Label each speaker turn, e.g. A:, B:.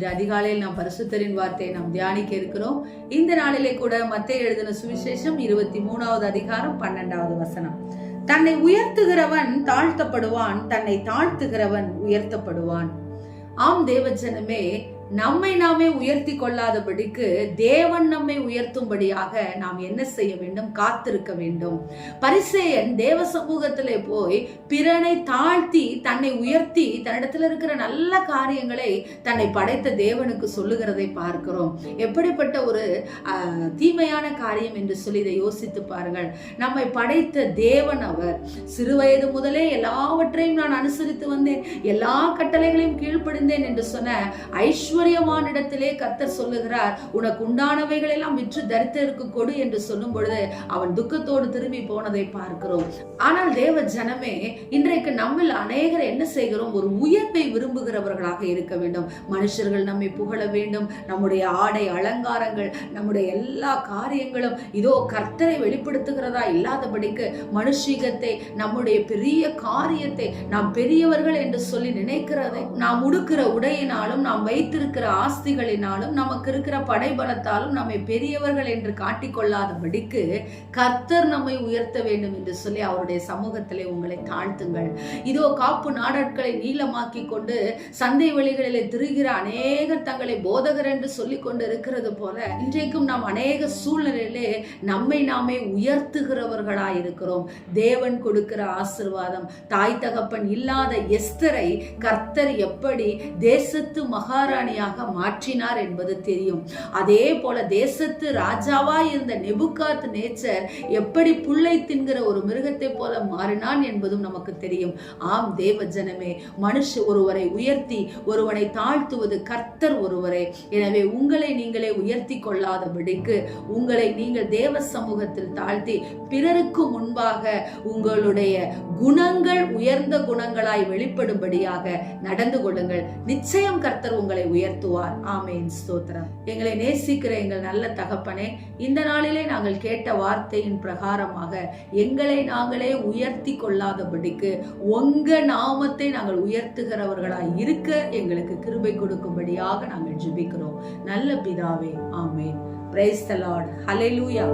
A: இன்று அதிகாலையில் நாம் பரிசுத்தரின் வார்த்தையை நாம் தியானிக்க இருக்கிறோம். இந்த நாளிலே கூட மத்தேயு எழுதின சுவிசேஷம் 23வது அதிகாரம் 12வது வசனம். தன்னை உயர்த்துகிறவன் தாழ்த்தப்படுவான், தன்னை தாழ்த்துகிறவன் உயர்த்தப்படுவான். ஆம் தேவஜனமே, நம்மை நாமே உயர்த்தி கொள்ளாதபடிக்கு தேவன் நம்மை உயர்த்தும்படியாக நாம் என்ன செய்ய வேண்டும்? காத்திருக்க வேண்டும். பரிசேயன் தேவ சமூகத்திலே போய் பிறனை தாழ்த்தி தன்னை உயர்த்தி தன்னிடத்தில் இருக்கிற நல்ல காரியங்களை தன்னை படைத்த தேவனுக்கு சொல்லுகிறதை பார்க்கிறோம். எப்படிப்பட்ட ஒரு தீமையான காரியம் என்று சொல்லி இதை யோசித்து பாருங்கள். நம்மை படைத்த தேவன் அவர். சிறுவயது முதலே எல்லாவற்றையும் நான் அனுசரித்து வந்தேன், எல்லா கட்டளைகளையும் கீழ்ப்படிந்தேன் என்று சொன்ன ஐஸ்வர்யமான இடத்திலே கர்த்தர் சொல்லுகிறார், உனக்கு உண்டானவைகள் எல்லாம் விற்று தரித்திரருக்கு கொடு என்று சொல்லும் பொழுது அவன் துக்கத்தோடு திரும்பி போனதை பார்க்கிறோம். ஆனால் தேவ ஜனமே, இன்றைக்கு நம்மில் அநேகர் என்ன செய்கிறோம்? ஒரு உயர்வை விரும்புகிறவர்களாக இருக்க வேண்டும். மனுஷர்கள் நம்மை புகழ வேண்டும். நம்முடைய ஆடை அலங்காரங்கள், நம்முடைய எல்லா காரியங்களும் இதோ கர்த்தரை வெளிப்படுத்துகிறதா இல்லாதபடிக்கு மனுஷீகத்தை, நம்முடைய பெரிய காரியத்தை, நாம் பெரியவர்கள் என்று சொல்லி நினைக்கிறதை, நாம் உடுக்கிற உடையினாலும் நாம் வைத்திருக்கிற ஆஸ்திகளினாலும் நமக்கு இருக்கிற படைபலத்தாலும் நம்மை பெரியவர்கள் என்று காட்டிக்கொள்ளாதபடிக்கு கர்த்தர் நம்மை உயர்த்த வேண்டும் என்று சொல்லி அவருடைய சமூகத்திலே உங்களை தாழ்த்துங்கள். இதோ காப்பு நாடாட்களை நீளமாக்கி கொண்டு சந்தை வெளிகளிலே திரிகிற அநேகர் தங்களை போதகர் என்று சொல்லிக் கொண்டு இருக்கிறது போல இன்றைக்கும் நாம் அநேக சூழ்நிலையிலே நம்மை நாமே உயர்த்துகிறவர்களாய் இருக்கிறோம். தேவன் கொடுக்கிற ஆசீர்வாதம், தாய் தகப்பன் இல்லாத எஸ்தரை கர்த்தர் எப்படி தேசத்து மகாராணியாக மாற்றினார் என்பது தெரியும். அதே போல தேசத்து ராஜாவாய் இருந்த நெபுகாத் நேச்சர் எப்படி புல்லை தின்கிற ஒரு மிருகத்தை போல மாறினான் என்பதும் நமக்கு தெரியும். ஆம் தேவ ஜனமே, மனுஷ ஒருவரை உயர்த்தி ஒருவனை தாழ்த்துவது கர்த்தர் ஒருவரே. எனவே உங்களை நீங்களே உயர்த்தி கொள்ளாதபடிக்கு உங்களை நீங்கள் தேவ சமூகத்தில் தாழ்த்தி பிறருக்கு முன்பாக உங்களுடைய குணங்கள் உயர்ந்த குணங்களாய் வெளிப்படும்படியாக நடந்து கொள்ளுங்கள். நிச்சயம் கர்த்தர் உங்களை உயர்த்துவார். ஆமென். ஸ்தோத்திரம். எங்களை நேசிக்கிற எங்கள் நல்ல தகப்பனே, இந்த நாளிலே நாங்கள் கேட்ட வார்த்தையின் பிரகாரமாக எங்களை நாங்களே உயர்த்தி கொள்ளாதபடிக்கு உங்க நாமத்தை நாங்கள் உயர்த்துகிறவர்களாய் இருக்க எங்களுக்கு கிருபை கொடுக்கும்படியாக நாங்கள் ஜெபிக்கிறோம். நல்ல பிதாவே, ஆமென். Praise the Lord. ஹல்லேலூயா.